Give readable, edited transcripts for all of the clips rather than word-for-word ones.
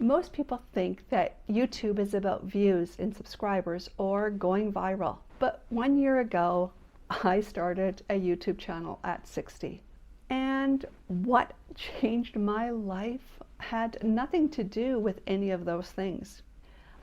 Most people think that YouTube is about views and subscribers or going viral. But 1 year ago, I started a YouTube channel at 60. And what changed my life had nothing to do with any of those things.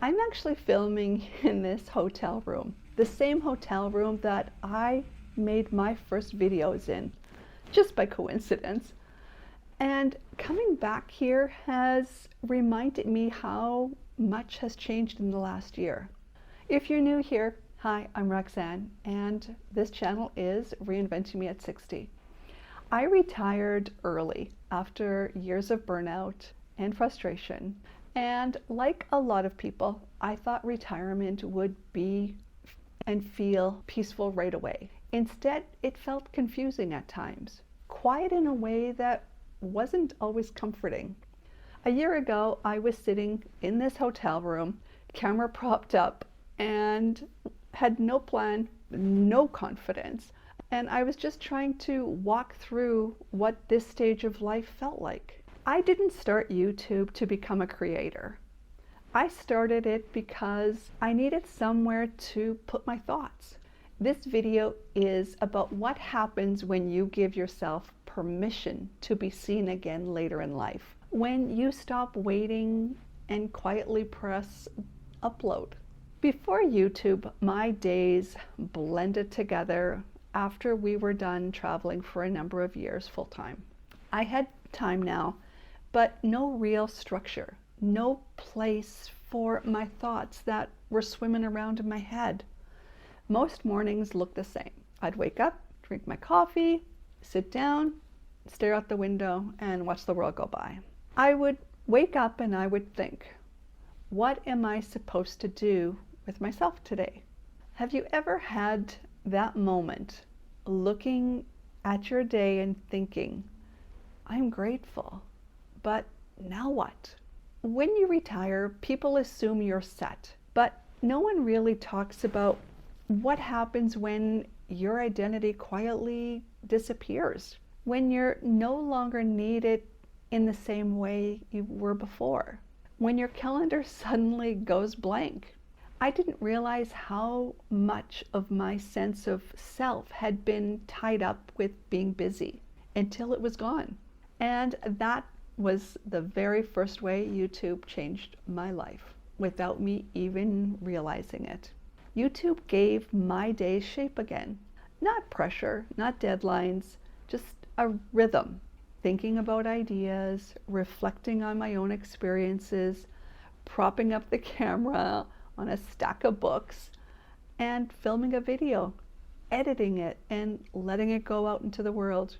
I'm actually filming in this hotel room, the same hotel room that I made my first videos in, just by coincidence. And coming back here has reminded me how much has changed in the last year. If you're new here, hi, I'm Roxanne, and this channel is Reinventing Me at 60. I retired early after years of burnout and frustration. And like a lot of people, I thought retirement would be and feel peaceful right away. Instead, it felt confusing at times, quiet in a way that wasn't always comforting. A year ago, I was sitting in this hotel room, camera propped up, and had no plan, no confidence. And I was just trying to walk through what this stage of life felt like. I didn't start YouTube to become a creator. I started it because I needed somewhere to put my thoughts. This video is about what happens when you give yourself permission to be seen again later in life. When you stop waiting and quietly press upload. Before YouTube, my days blended together after we were done traveling for a number of years full time. I had time now, but no real structure, no place for my thoughts that were swimming around in my head. Most mornings looked the same. I'd wake up, drink my coffee, sit down, stare out the window, and watch the world go by. I would wake up and I would think, what am I supposed to do with myself today? Have you ever had that moment looking at your day and thinking, I'm grateful, but now what? When you retire, people assume you're set, but no one really talks about what happens when your identity quietly disappears, when you're no longer needed in the same way you were before, when your calendar suddenly goes blank. I didn't realize how much of my sense of self had been tied up with being busy until it was gone. And that was the very first way YouTube changed my life without me even realizing it. YouTube gave my days shape again. Not pressure, not deadlines, just a rhythm. Thinking about ideas, reflecting on my own experiences, propping up the camera on a stack of books, and filming a video, editing it, and letting it go out into the world.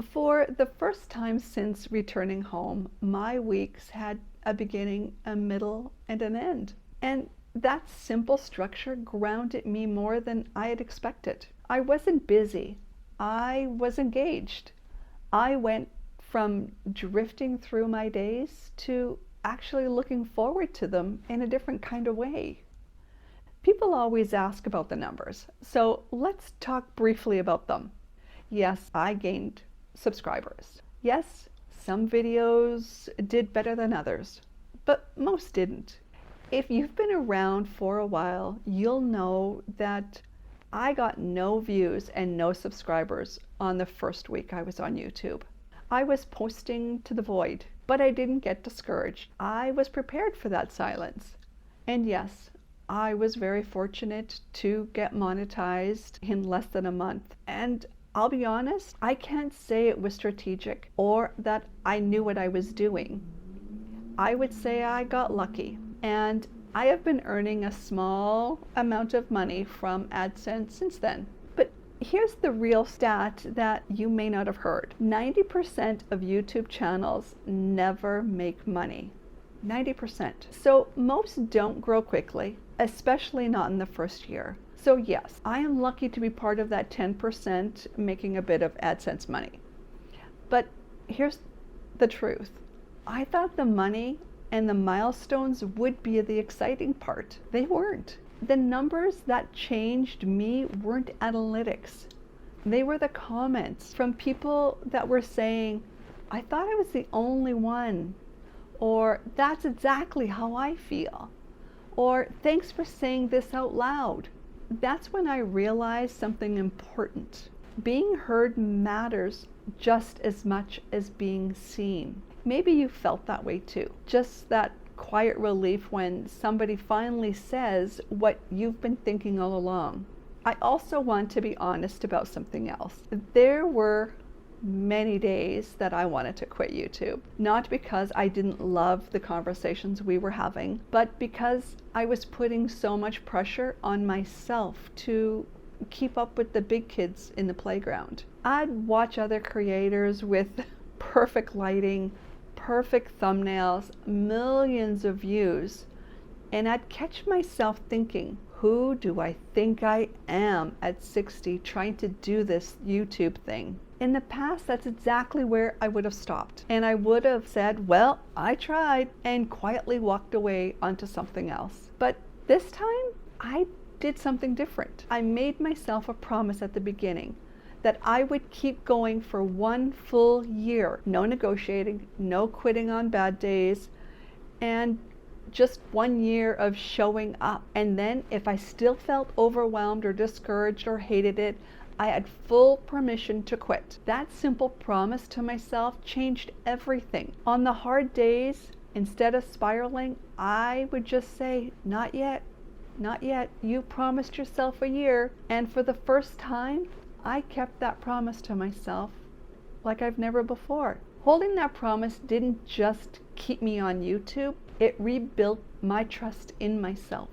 For the first time since returning home, my weeks had a beginning, a middle, and an end. And that simple structure grounded me more than I had expected. I wasn't busy. I was engaged. I went from drifting through my days to actually looking forward to them in a different kind of way. People always ask about the numbers, so let's talk briefly about them. Yes, I gained subscribers. Yes, some videos did better than others, but most didn't. If you've been around for a while, you'll know that I got no views and no subscribers on the first week I was on YouTube. I was posting to the void, but I didn't get discouraged. I was prepared for that silence. And yes, I was very fortunate to get monetized in less than a month. And I'll be honest, I can't say it was strategic or that I knew what I was doing. I would say I got lucky. And I have been earning a small amount of money from AdSense since then. But here's the real stat that you may not have heard. 90% of YouTube channels never make money. 90%. So most don't grow quickly, especially not in the first year. So yes, I am lucky to be part of that 10% making a bit of AdSense money. But here's the truth. I thought the money and the milestones would be the exciting part. They weren't. The numbers that changed me weren't analytics. They were the comments from people that were saying, I thought I was the only one. or that's exactly how I feel, or thanks for saying this out loud. That's when I realized something important. Being heard matters just as much as being seen. Maybe you felt that way too. Just that quiet relief when somebody finally says what you've been thinking all along. I also want to be honest about something else. There were many days that I wanted to quit YouTube. Not because I didn't love the conversations we were having, but because I was putting so much pressure on myself to keep up with the big kids in the playground. I'd watch other creators with perfect lighting, perfect thumbnails, millions of views, and I'd catch myself thinking, who do I think I am at 60 trying to do this YouTube thing? In the past, that's exactly where I would have stopped. And I would have said, well, I tried, and quietly walked away onto something else. But this time, I did something different. I made myself a promise at the beginning that I would keep going for 1 full year. No negotiating, no quitting on bad days, and just 1 year of showing up. And then if I still felt overwhelmed or discouraged or hated it, I had full permission to quit. That simple promise to myself changed everything. On the hard days, instead of spiraling, I would just say, not yet, not yet. You promised yourself a year. And for the first time, I kept that promise to myself like I've never before. Holding that promise didn't just keep me on YouTube, it rebuilt my trust in myself.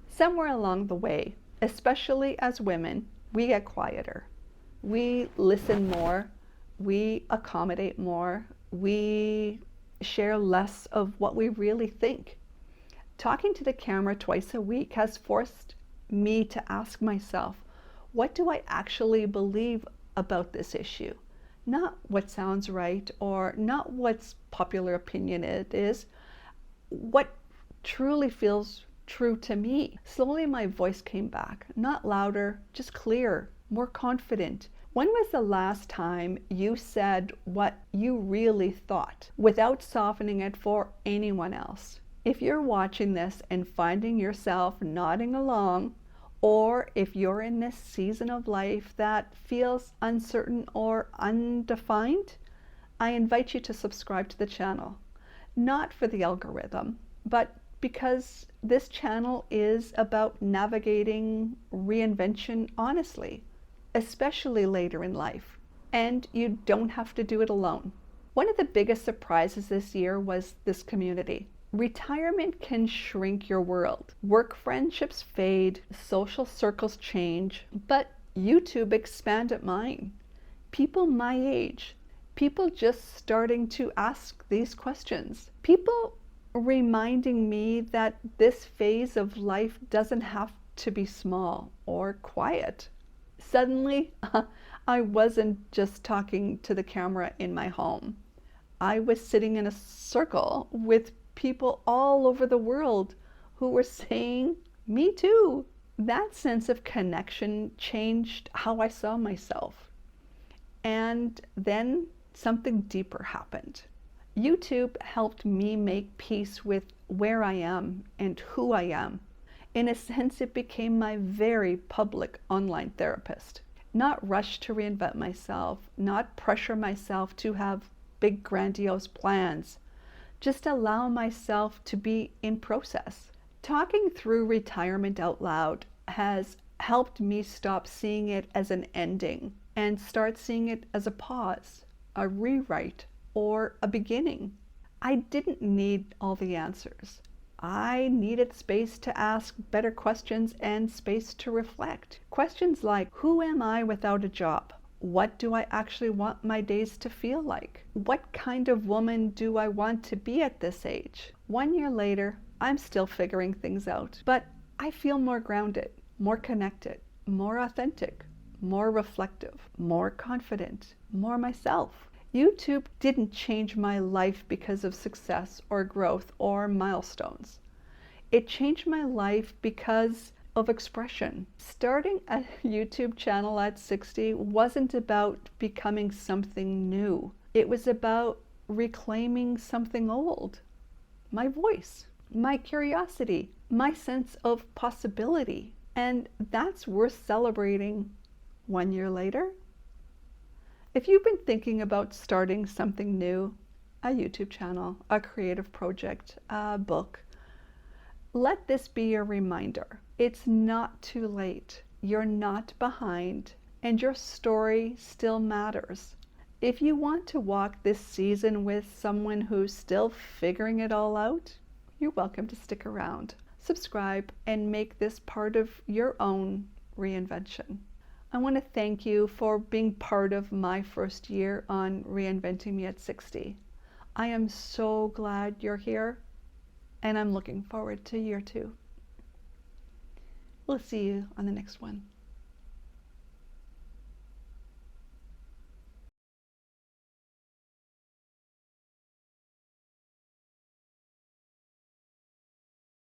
Somewhere along the way, especially as women, we get quieter. We listen more, we accommodate more, we share less of what we really think. Talking to the camera twice a week has forced me to ask myself, what do I actually believe about this issue? Not what sounds right or not what's popular opinion it is, what truly feels true to me. Slowly my voice came back, not louder, just clearer, more confident. When was the last time you said what you really thought without softening it for anyone else? If you're watching this and finding yourself nodding along, or if you're in this season of life that feels uncertain or undefined, I invite you to subscribe to the channel. Not for the algorithm, but because this channel is about navigating reinvention honestly, especially later in life. And you don't have to do it alone. One of the biggest surprises this year was this community. Retirement can shrink your world. Work friendships fade, social circles change, but YouTube expanded mine. People my age, people just starting to ask these questions, people reminding me that this phase of life doesn't have to be small or quiet. Suddenly, I wasn't just talking to the camera in my home. I was sitting in a circle with people all over the world who were saying, me too. That sense of connection changed how I saw myself. And then something deeper happened. YouTube helped me make peace with where I am and who I am. In a sense, it became my very public online therapist. Not rush to reinvent myself, not pressure myself to have big grandiose plans. Just allow myself to be in process. Talking through retirement out loud has helped me stop seeing it as an ending and start seeing it as a pause, a rewrite, or a beginning. I didn't need all the answers. I needed space to ask better questions and space to reflect. Questions like, who am I without a job? What do I actually want my days to feel like? What kind of woman do I want to be at this age? 1 year later, I'm still figuring things out, but I feel more grounded, more connected, more authentic, more reflective, more confident, more myself. YouTube didn't change my life because of success or growth or milestones. It changed my life because of expression. Starting a YouTube channel at 60 wasn't about becoming something new. It was about reclaiming something old. My voice, my curiosity, my sense of possibility. And that's worth celebrating 1 year later. If you've been thinking about starting something new, a YouTube channel, a creative project, a book, let this be your reminder. It's not too late. You're not behind, and your story still matters. If you want to walk this season with someone who's still figuring it all out, you're welcome to stick around. Subscribe and make this part of your own reinvention. I want to thank you for being part of my first year on Reinventing Me at 60. I am so glad you're here, and I'm looking forward to year 2. We'll see you on the next one.